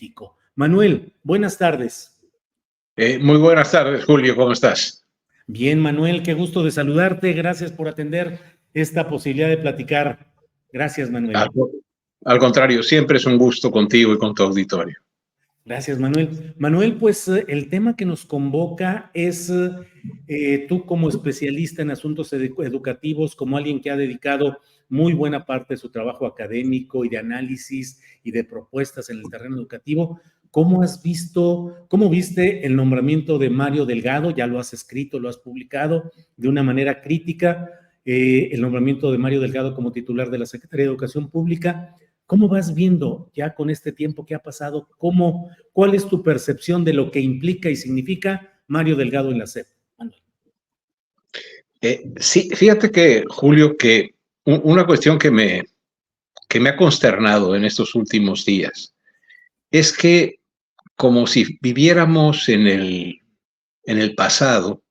político. Manuel, buenas tardes. Muy buenas tardes, Julio, ¿cómo estás? Bien, Manuel, qué gusto de saludarte. Gracias por atender esta posibilidad de platicar. Gracias, Manuel. Al contrario, siempre es un gusto contigo y con tu auditorio. Gracias, Manuel. Manuel, pues el tema que nos convoca es tú como especialista en asuntos educativos, como alguien que ha dedicado muy buena parte de su trabajo académico y de análisis y de propuestas en el terreno educativo. ¿Cómo viste el nombramiento de Mario Delgado? Ya lo has escrito, lo has publicado de una manera crítica, el nombramiento de Mario Delgado como titular de la Secretaría de Educación Pública. ¿Cómo vas viendo ya con este tiempo que ha pasado? ¿Cuál es tu percepción de lo que implica y significa Mario Delgado en la SEP? Sí, fíjate que, Julio, que una cuestión que me ha consternado en estos últimos días es que, como si viviéramos en el pasado,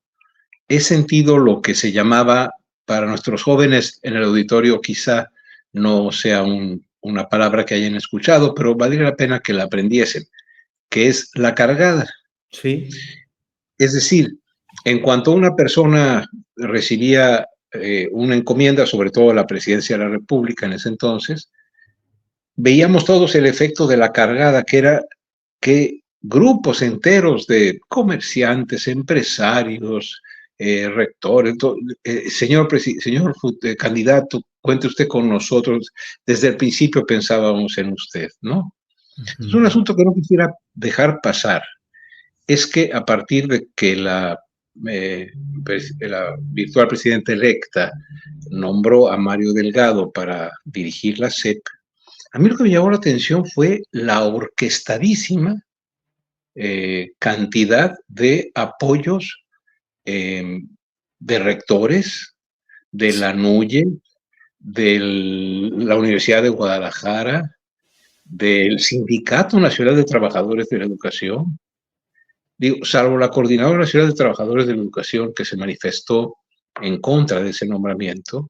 he sentido lo que se llamaba, para nuestros jóvenes en el auditorio quizá no sea una palabra que hayan escuchado, pero valdría la pena que la aprendiesen, que es la cargada. Sí. Es decir, en cuanto una persona recibía una encomienda, sobre todo la presidencia de la República en ese entonces, veíamos todos el efecto de la cargada, que era que grupos enteros de comerciantes, empresarios, rectores, señor candidato, cuente usted con nosotros. Desde el principio pensábamos en usted, ¿no? Es un asunto que no quisiera dejar pasar. Es que a partir de que la virtual presidenta electa nombró a Mario Delgado para dirigir la SEP, a mí lo que me llamó la atención fue la orquestadísima cantidad de apoyos de rectores de la NUYE, de la Universidad de Guadalajara, del Sindicato Nacional de Trabajadores de la Educación. Digo, salvo la Coordinadora Nacional de Trabajadores de la Educación, que se manifestó en contra de ese nombramiento,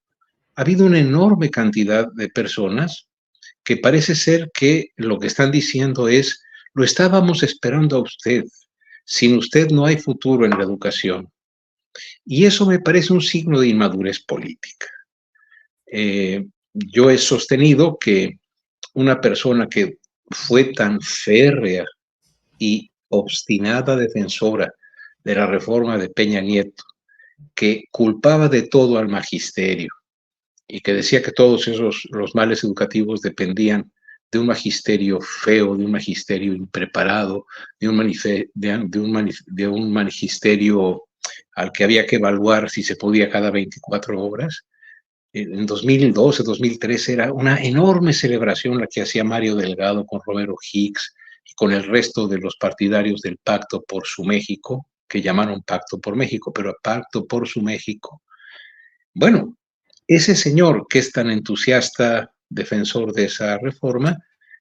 ha habido una enorme cantidad de personas que parece ser que lo que están diciendo es: lo estábamos esperando a usted, sin usted no hay futuro en la educación. Y eso me parece un signo de inmadurez política. Yo he sostenido que una persona que fue tan férrea y obstinada defensora de la reforma de Peña Nieto, que culpaba de todo al magisterio y que decía que todos los males educativos dependían de un magisterio feo, de un magisterio impreparado, de un magisterio al que había que evaluar si se podía cada 24 horas. En 2012, 2013 era una enorme celebración la que hacía Mario Delgado con Romero Hicks y con el resto de los partidarios del Pacto por su México, que llamaron Pacto por México, pero Pacto por su México. Bueno, ese señor que es tan entusiasta defensor de esa reforma,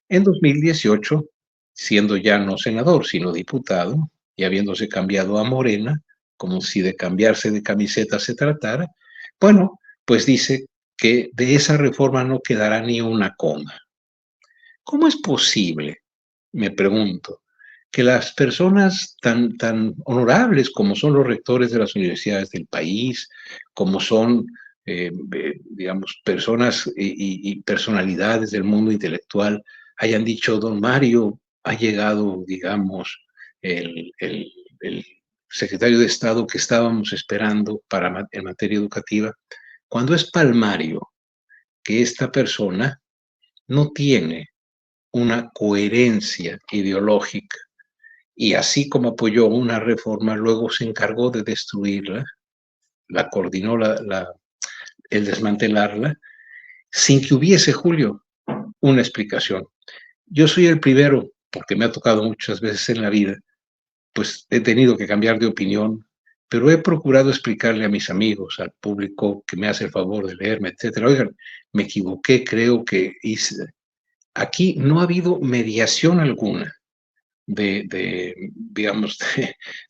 en 2018, siendo ya no senador, sino diputado, y habiéndose cambiado a Morena, como si de cambiarse de camiseta se tratara, bueno, pues dice que de esa reforma no quedará ni una coma. ¿Cómo es posible, me pregunto, que las personas tan honorables como son los rectores de las universidades del país, como son, digamos, personas y personalidades del mundo intelectual, hayan dicho: don Mario, ha llegado, digamos, el secretario de Estado que estábamos esperando en materia educativa, cuando es palmario que esta persona no tiene una coherencia ideológica, y así como apoyó una reforma, luego se encargó de destruirla, la coordinó el desmantelarla, sin que hubiese, Julio, una explicación. Yo soy el primero, porque me ha tocado muchas veces en la vida, pues he tenido que cambiar de opinión, pero he procurado explicarle a mis amigos, al público que me hace el favor de leerme, etcétera: oigan, me equivoqué, creo que hice. Aquí no ha habido mediación alguna digamos,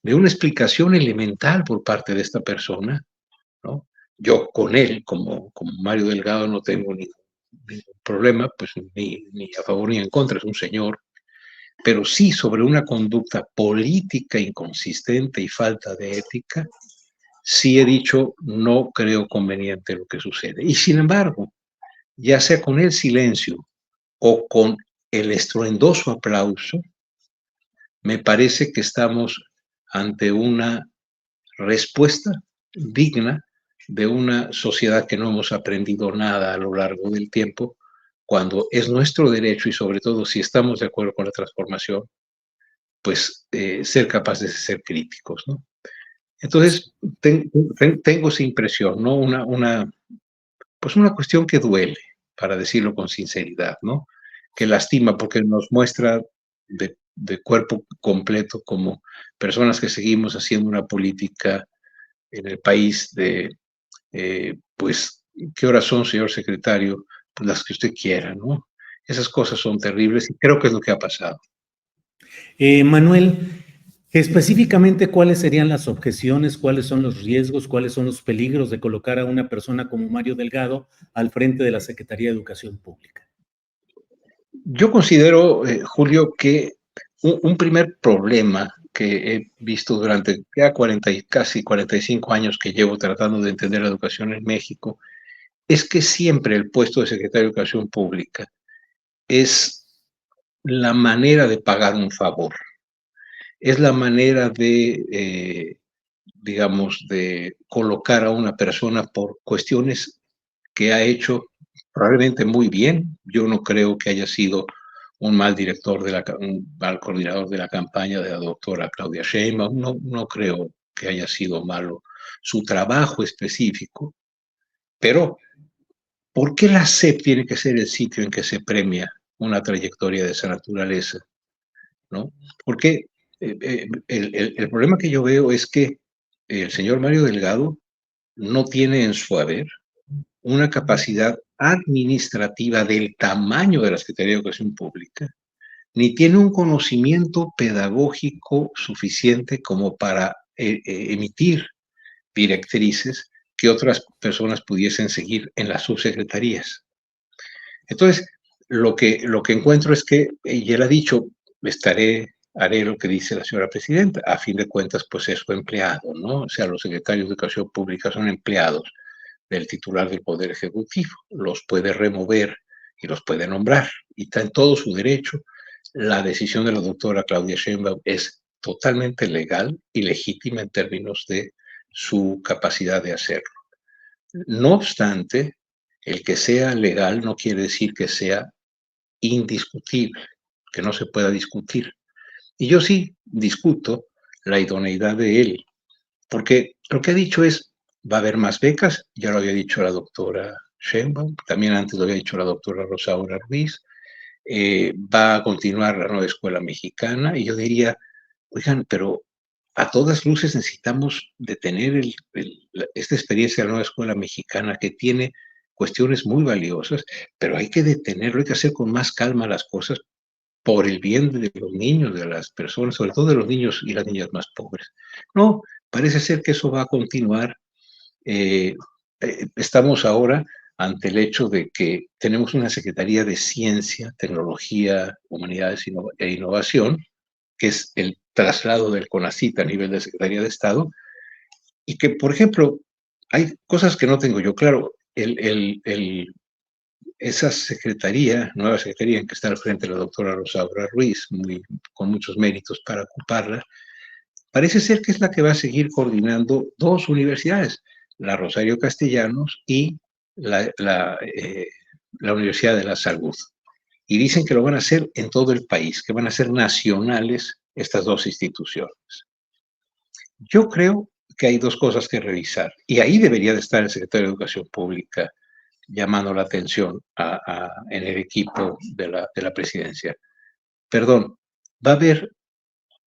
de una explicación elemental por parte de esta persona, ¿no? Yo con él, como Mario Delgado, no tengo ningún problema, pues ni a favor ni en contra, es un señor, pero sí sobre una conducta política inconsistente y falta de ética, sí he dicho, no creo conveniente lo que sucede. Y sin embargo, ya sea con el silencio o con el estruendoso aplauso, me parece que estamos ante una respuesta digna de una sociedad que no hemos aprendido nada a lo largo del tiempo, cuando es nuestro derecho y sobre todo si estamos de acuerdo con la transformación, pues ser capaces de ser críticos, ¿no? Entonces, tengo esa impresión, ¿no? Pues una cuestión que duele, para decirlo con sinceridad, ¿no? Que lastima porque nos muestra de cuerpo completo como personas que seguimos haciendo una política en el país de, pues, ¿qué horas son, señor secretario? Pues las que usted quiera, ¿no? Esas cosas son terribles y creo que es lo que ha pasado. Manuel, específicamente, ¿cuáles serían las objeciones, cuáles son los riesgos, cuáles son los peligros de colocar a una persona como Mario Delgado al frente de la Secretaría de Educación Pública? Yo considero, Julio, que un primer problema que he visto durante ya 40 y casi 45 años que llevo tratando de entender la educación en México, es que siempre el puesto de secretario de Educación Pública es la manera de pagar un favor, es la manera de, digamos, de colocar a una persona por cuestiones que ha hecho probablemente muy bien. Yo no creo que haya sido un mal director, un mal coordinador de la campaña de la doctora Claudia Sheinbaum. No, no creo que haya sido malo su trabajo específico, pero ¿por qué la SEP tiene que ser el sitio en que se premia una trayectoria de esa naturaleza? ¿No? Porque el problema que yo veo es que el señor Mario Delgado no tiene en su haber una capacidad administrativa del tamaño de la Secretaría de Educación Pública, ni tiene un conocimiento pedagógico suficiente como para emitir directrices que otras personas pudiesen seguir en las subsecretarías. Entonces, lo que encuentro es que, y él ha dicho, haré lo que dice la señora presidenta, a fin de cuentas, pues es su empleado, ¿no? O sea, los secretarios de Educación Pública son empleados del titular del Poder Ejecutivo, los puede remover y los puede nombrar, y está en todo su derecho. La decisión de la doctora Claudia Sheinbaum es totalmente legal y legítima en términos de su capacidad de hacerlo. No obstante, el que sea legal no quiere decir que sea indiscutible, que no se pueda discutir. Y yo sí discuto la idoneidad de él, porque lo que ha dicho es, va a haber más becas, ya lo había dicho la doctora Sheinbaum, también antes lo había dicho la doctora Rosaura Ruiz, va a continuar la nueva escuela mexicana, y yo diría, oigan, pero a todas luces necesitamos detener esta experiencia de la nueva escuela mexicana que tiene cuestiones muy valiosas, pero hay que detenerlo, hay que hacer con más calma las cosas por el bien de los niños, de las personas, sobre todo de los niños y las niñas más pobres. No, parece ser que eso va a continuar. Eh, Estamos ahora ante el hecho de que tenemos una Secretaría de Ciencia, Tecnología, Humanidades e Innovación, que es el traslado del CONACYT a nivel de Secretaría de Estado, y que, por ejemplo, hay cosas que no tengo yo claro. Esa secretaría, nueva secretaría en que está al frente la doctora Rosaura Ruiz, con muchos méritos para ocuparla, parece ser que es la que va a seguir coordinando dos universidades, la Rosario Castellanos y la Universidad de la Salud. Y dicen que lo van a hacer en todo el país, que van a ser nacionales estas dos instituciones. Yo creo que hay dos cosas que revisar, y ahí debería de estar el secretario de Educación Pública llamando la atención en el equipo de la presidencia. Perdón, va a haber,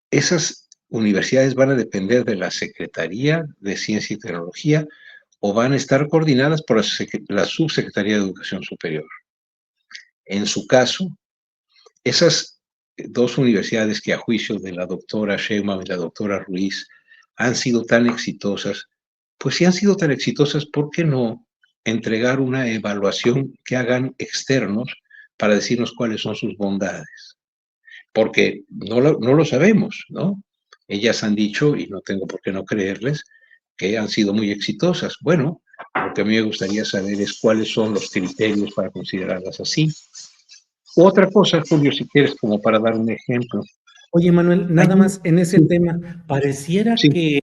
esas universidades van a depender de la Secretaría de Ciencia y Tecnología o van a estar coordinadas por la Subsecretaría de Educación Superior. En su caso, esas dos universidades que a juicio de la doctora Sheinbaum y la doctora Ruiz han sido tan exitosas, pues si han sido tan exitosas, ¿por qué no entregar una evaluación que hagan externos para decirnos cuáles son sus bondades? porque no lo sabemos, ¿no? Ellas han dicho, y no tengo por qué no creerles, que han sido muy exitosas. Bueno, lo que a mí me gustaría saber es cuáles son los criterios para considerarlas así. Otra cosa, Julio, si quieres, como para dar un ejemplo. Oye, Manuel, Hay nada un, más en ese sí, tema, pareciera sí, que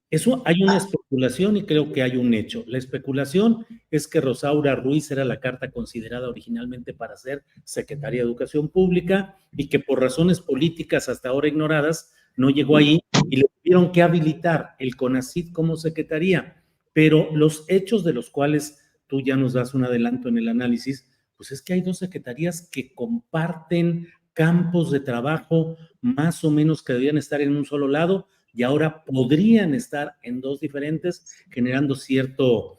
eso hay una especulación y creo que hay un hecho. La especulación es que Rosaura Ruiz era la carta considerada originalmente para ser secretaria de Educación Pública y que por razones políticas hasta ahora ignoradas no llegó ahí y le tuvieron que habilitar el CONACYT como secretaría. Pero los hechos de los cuales tú ya nos das un adelanto en el análisis, pues es que hay dos secretarías que comparten campos de trabajo más o menos que debían estar en un solo lado y ahora podrían estar en dos diferentes, generando ciertos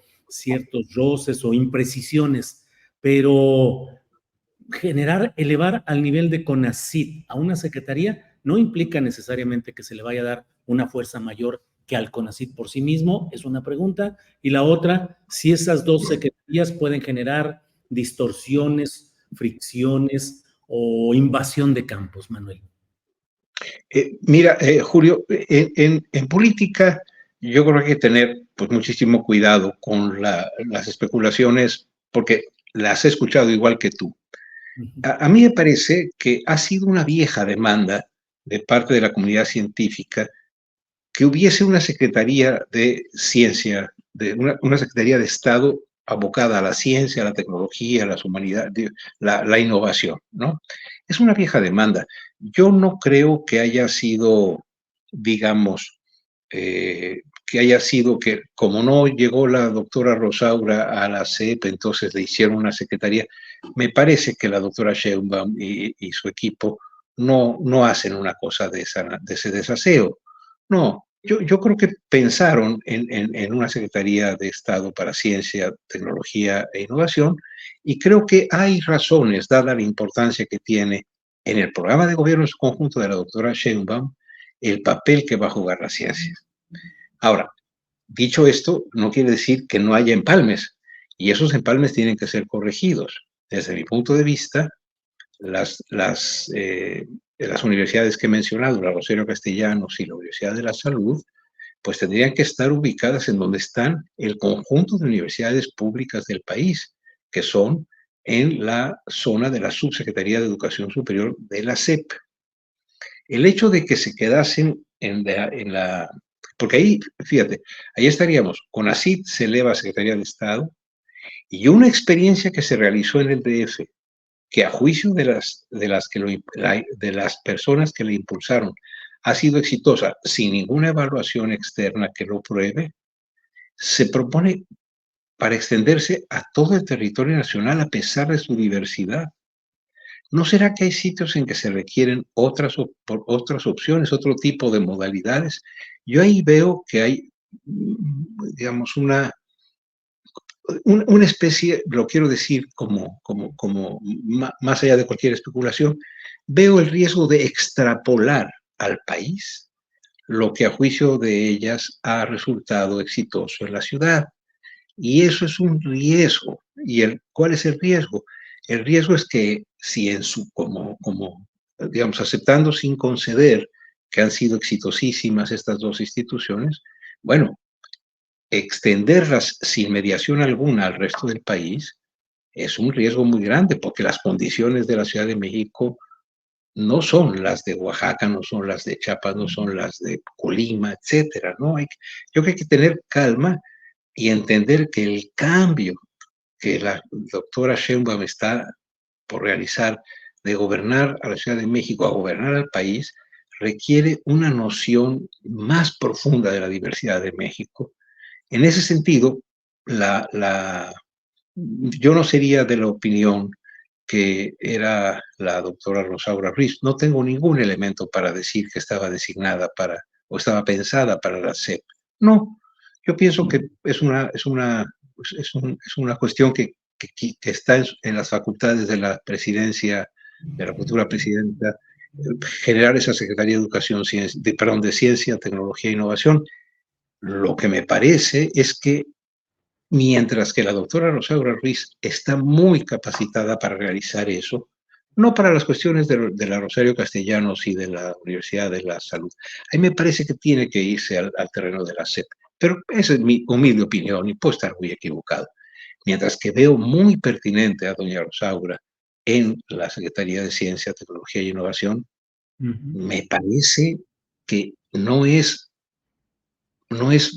roces o imprecisiones. Pero elevar al nivel de CONACYT a una secretaría no implica necesariamente que se le vaya a dar una fuerza mayor que al CONACYT por sí mismo, es una pregunta. Y la otra, si esas dos secretarías pueden generar distorsiones, fricciones o invasión de campos, Manuel. mira, Julio, en política yo creo que hay que tener pues, muchísimo cuidado con las especulaciones, porque las he escuchado igual que tú. A mí me parece que ha sido una vieja demanda de parte de la comunidad científica que hubiese una Secretaría de Ciencia, una Secretaría de Estado abocada a la ciencia, a la tecnología, a las humanidades, la innovación, ¿no? Es una vieja demanda. Yo no creo que haya sido, digamos, que haya sido que como no llegó la doctora Rosaura a la CEP, entonces le hicieron una secretaría. Me parece que la doctora Sheinbaum y su equipo no hacen una cosa de ese desaseo. No, yo creo que pensaron en una Secretaría de Estado para Ciencia, Tecnología e Innovación y creo que hay razones, dada la importancia que tiene en el programa de gobierno en su conjunto de la doctora Sheinbaum, el papel que va a jugar la ciencia. Ahora, dicho esto, no quiere decir que no haya empalmes y esos empalmes tienen que ser corregidos. Desde mi punto de vista, las universidades que he mencionado, la Rosario Castellanos y la Universidad de la Salud, pues tendrían que estar ubicadas en donde están el conjunto de universidades públicas del país, que son en la zona de la Subsecretaría de Educación Superior de la SEP. El hecho de que se quedasen porque ahí, fíjate, ahí estaríamos, CONACYT se eleva a Secretaría de Estado y una experiencia que se realizó en el DF, que a juicio de las personas que le impulsaron ha sido exitosa sin ninguna evaluación externa que lo pruebe, se propone para extenderse a todo el territorio nacional a pesar de su diversidad. ¿No será que hay sitios en que se requieren otras opciones, otro tipo de modalidades? Yo ahí veo que hay, digamos, una especie, lo quiero decir más allá de cualquier especulación, veo el riesgo de extrapolar al país lo que a juicio de ellas ha resultado exitoso en la ciudad. Y eso es un riesgo. ¿Cuál es el riesgo? El riesgo es que si digamos, aceptando sin conceder que han sido exitosísimas estas dos instituciones, bueno, extenderlas sin mediación alguna al resto del país es un riesgo muy grande porque las condiciones de la Ciudad de México no son las de Oaxaca, no son las de Chiapas, no son las de Colima, etcétera, ¿no? Yo creo que hay que tener calma y entender que el cambio que la doctora Sheinbaum está por realizar de gobernar a la Ciudad de México a gobernar al país requiere una noción más profunda de la diversidad de México. En ese sentido, yo no sería de la opinión que era la doctora Rosaura Ruiz. No tengo ningún elemento para decir que estaba designada o estaba pensada para la CEP. No, yo pienso que es una cuestión que está en las facultades de la presidencia, de la futura presidenta, generar esa Secretaría de Educación, de Ciencia, Tecnología e Innovación. Lo que me parece es que mientras que la doctora Rosaura Ruiz está muy capacitada para realizar eso, no para las cuestiones de la Rosario Castellanos y de la Universidad de la Salud. A mí me parece que tiene que irse al terreno de la SEP, pero esa es mi humilde opinión y puedo estar muy equivocado. Mientras que veo muy pertinente a doña Rosaura en la Secretaría de Ciencia, Tecnología y Innovación, me parece que no es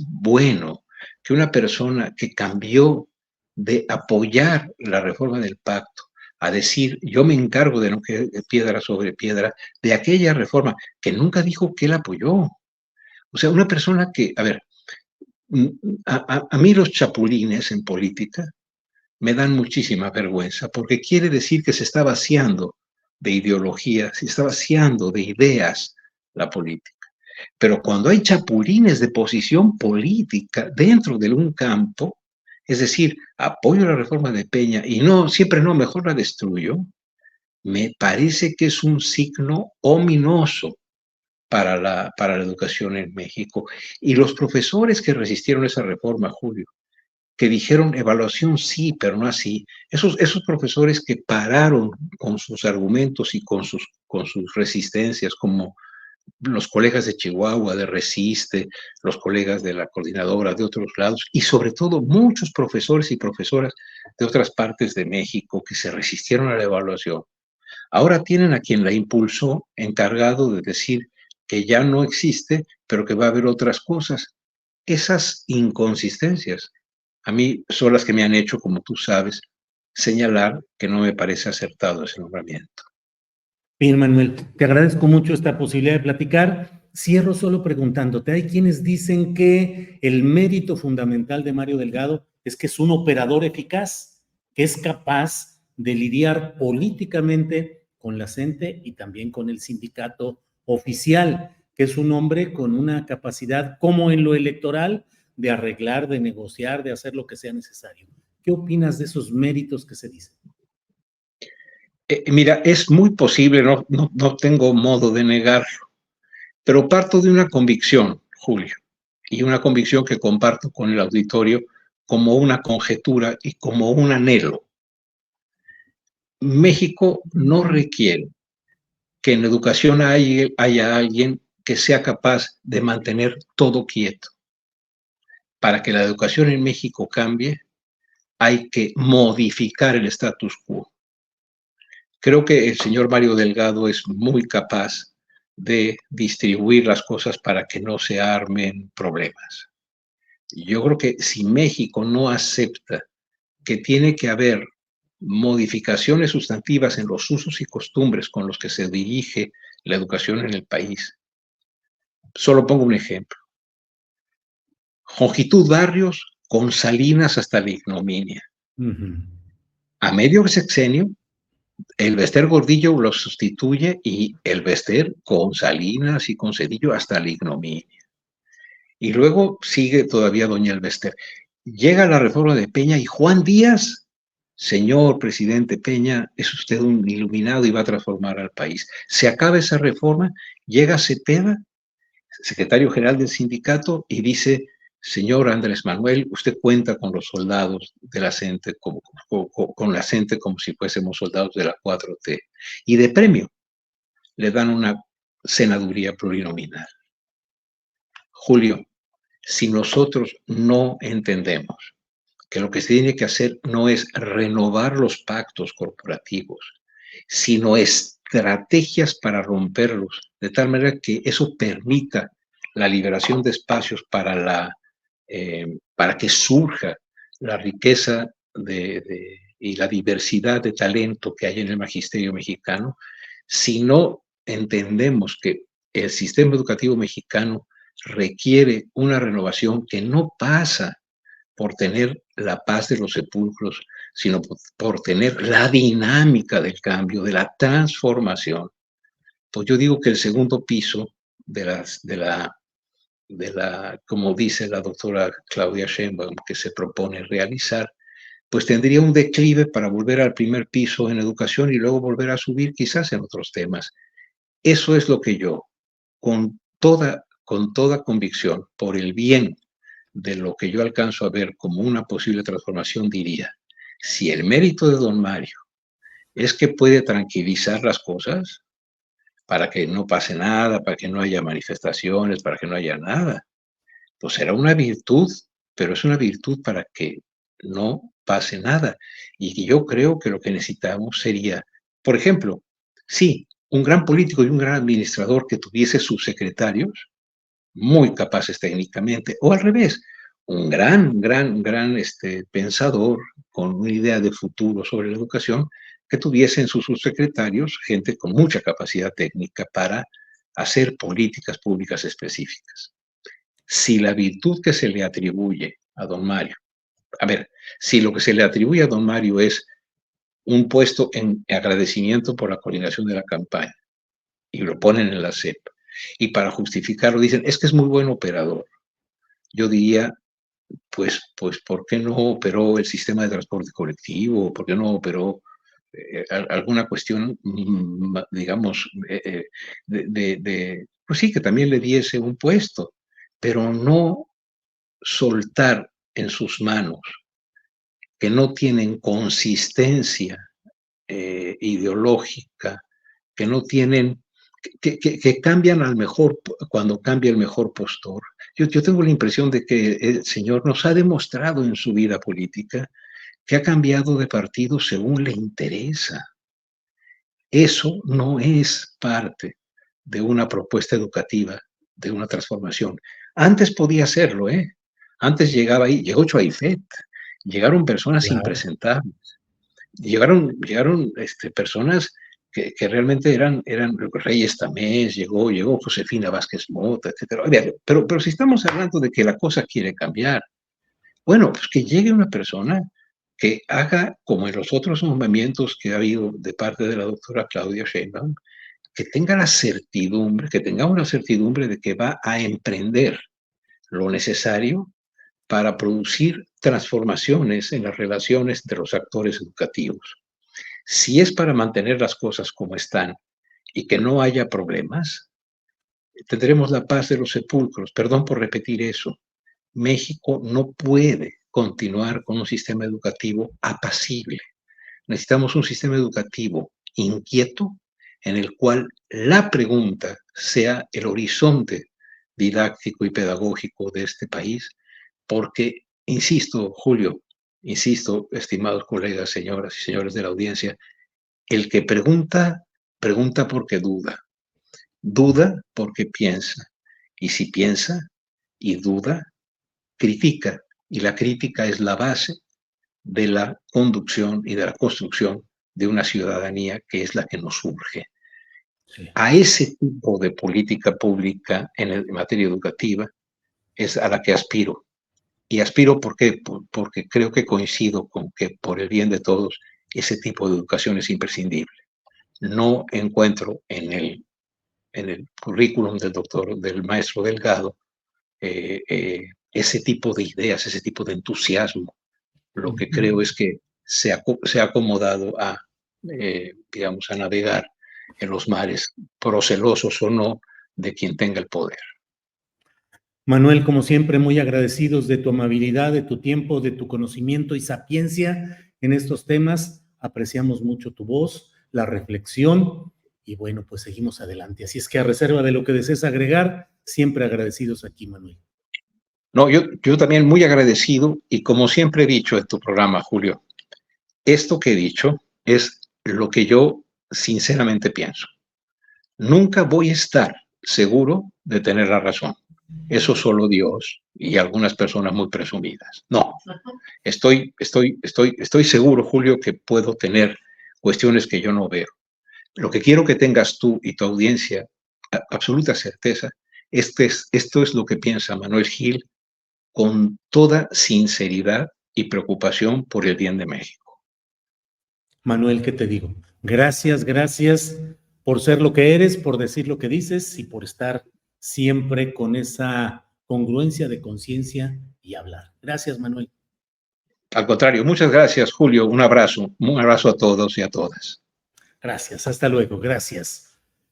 bueno que una persona que cambió de apoyar la reforma del pacto a decir, yo me encargo de no quede piedra sobre piedra, de aquella reforma que nunca dijo que él apoyó. O sea, una persona que, a ver, a mí los chapulines en política me dan muchísima vergüenza, porque quiere decir que se está vaciando de ideología, se está vaciando de ideas la política. Pero cuando hay chapulines de posición política dentro de un campo, es decir, apoyo la reforma de Peña y no, siempre no, mejor la destruyo, me parece que es un signo ominoso para la educación en México. Y los profesores que resistieron esa reforma, Julio, que dijeron evaluación sí, pero no así, esos profesores que pararon con sus argumentos y con sus resistencias, como los colegas de Chihuahua, de Resiste, los colegas de la coordinadora de otros lados y sobre todo muchos profesores y profesoras de otras partes de México que se resistieron a la evaluación. Ahora tienen a quien la impulsó encargado de decir que ya no existe, pero que va a haber otras cosas. Esas inconsistencias a mí son las que me han hecho, como tú sabes, señalar que no me parece acertado ese nombramiento. Bien, Manuel, te agradezco mucho esta posibilidad de platicar. Cierro solo preguntándote, hay quienes dicen que el mérito fundamental de Mario Delgado es que es un operador eficaz, que es capaz de lidiar políticamente con la CENTE y también con el sindicato oficial, que es un hombre con una capacidad, como en lo electoral, de arreglar, de negociar, de hacer lo que sea necesario. ¿Qué opinas de esos méritos que se dicen? Mira, es muy posible, no tengo modo de negarlo, pero parto de una convicción, Julio, y una convicción que comparto con el auditorio como una conjetura y como un anhelo. México no requiere que en educación haya alguien que sea capaz de mantener todo quieto. Para que la educación en México cambie, hay que modificar el status quo. Creo que el señor Mario Delgado es muy capaz de distribuir las cosas para que no se armen problemas. Yo creo que si México no acepta que tiene que haber modificaciones sustantivas en los usos y costumbres con los que se dirige la educación en el país, solo pongo un ejemplo. Longitud Barrios con Salinas hasta la ignominia. A medio sexenio, el Bester Gordillo lo sustituye y el Bester con Salinas y con Cedillo hasta la ignominia. Y luego sigue todavía doña Elbester. Llega la reforma de Peña y Juan Díaz, señor presidente Peña, es usted un iluminado y va a transformar al país. Se acaba esa reforma, llega Cepeda, secretario general del sindicato, y dice, señor Andrés Manuel, usted cuenta con los soldados de la CENTE, con la CENTE como si fuésemos soldados de la 4T. Y de premio le dan una senaduría plurinominal. Julio, si nosotros no entendemos que lo que se tiene que hacer no es renovar los pactos corporativos, sino estrategias para romperlos, de tal manera que eso permita la liberación de espacios para que surja la riqueza y la diversidad de talento que hay en el magisterio mexicano. Si no entendemos que el sistema educativo mexicano requiere una renovación que no pasa por tener la paz de los sepulcros, sino por tener la dinámica del cambio, de la transformación. Pues yo digo que el segundo piso como dice la doctora Claudia Sheinbaum, que se propone realizar, pues tendría un declive para volver al primer piso en educación y luego volver a subir quizás en otros temas. Eso es lo que yo, con toda convicción, por el bien de lo que yo alcanzo a ver como una posible transformación, diría, si el mérito de don Mario es que puede tranquilizar las cosas para que no pase nada, para que no haya manifestaciones, para que no haya nada. Pues será una virtud, pero es una virtud para que no pase nada. Y yo creo que lo que necesitamos sería, por ejemplo, sí, un gran político y un gran administrador que tuviese subsecretarios muy capaces técnicamente, o al revés, un gran pensador con una idea de futuro sobre la educación, que tuviese en sus subsecretarios gente con mucha capacidad técnica para hacer políticas públicas específicas. Si la virtud que se le atribuye a don Mario, a ver, si lo que se le atribuye a don Mario es un puesto en agradecimiento por la coordinación de la campaña, y lo ponen en la CEP, y para justificarlo dicen, es que es muy buen operador. Yo diría, pues, ¿por qué no operó el sistema de transporte colectivo? ¿Por qué no operó alguna cuestión, digamos, pues sí, que también le diese un puesto, pero no soltar en sus manos, que no tienen consistencia ideológica, que no tienen, que cambian al mejor cuando cambia el mejor postor. Yo tengo la impresión de que el señor nos ha demostrado en su vida política que ha cambiado de partido según le interesa. Eso no es parte de una propuesta educativa, de una transformación. Antes podía hacerlo, ¿eh? Antes llegaba ahí, llegó Chuaifet, llegaron personas Claro. impresentables, llegaron personas que realmente eran Reyes Tamés, llegó Josefina Vázquez Mota, etcétera. Pero si estamos hablando de que la cosa quiere cambiar, bueno, pues que llegue una persona que haga como en los otros movimientos que ha habido de parte de la doctora Claudia Sheinbaum, que tenga la certidumbre, que tengamos la certidumbre de que va a emprender lo necesario para producir transformaciones en las relaciones entre los actores educativos. Si es para mantener las cosas como están y que no haya problemas, tendremos la paz de los sepulcros. Perdón por repetir eso. México no puede continuar con un sistema educativo apacible. Necesitamos un sistema educativo inquieto en el cual la pregunta sea el horizonte didáctico y pedagógico de este país, porque, insisto, Julio, insisto, estimados colegas, señoras y señores de la audiencia, el que pregunta, pregunta porque duda, duda porque piensa, y si piensa y duda, critica, y la crítica es la base de la conducción y de la construcción de una ciudadanía que es la que nos urge. Sí. A ese tipo de política pública en materia educativa es a la que aspiro. Y aspiro porque creo que coincido con que por el bien de todos ese tipo de educación es imprescindible. No encuentro en el currículum del maestro Delgado ese tipo de ideas, ese tipo de entusiasmo. Lo que creo es que se ha acomodado digamos, a navegar en los mares, procelosos o no, de quien tenga el poder. Manuel, como siempre, muy agradecidos de tu amabilidad, de tu tiempo, de tu conocimiento y sapiencia en estos temas. Apreciamos mucho tu voz, la reflexión y bueno, pues seguimos adelante. Así es que a reserva de lo que desees agregar, siempre agradecidos aquí, Manuel. No, yo también muy agradecido y como siempre he dicho en tu programa, Julio, esto que he dicho es lo que yo sinceramente pienso. Nunca voy a estar seguro de tener la razón. Eso solo Dios y algunas personas muy presumidas. No, estoy seguro, Julio, que puedo tener cuestiones que yo no veo. Lo que quiero que tengas tú y tu audiencia, absoluta certeza, esto es lo que piensa Manuel Gil con toda sinceridad y preocupación por el bien de México. Manuel, ¿qué te digo? Gracias, gracias por ser lo que eres, por decir lo que dices y por estar siempre con esa congruencia de conciencia y hablar. Gracias, Manuel. Al contrario, muchas gracias, Julio. Un abrazo a todos y a todas. Gracias, hasta luego, gracias.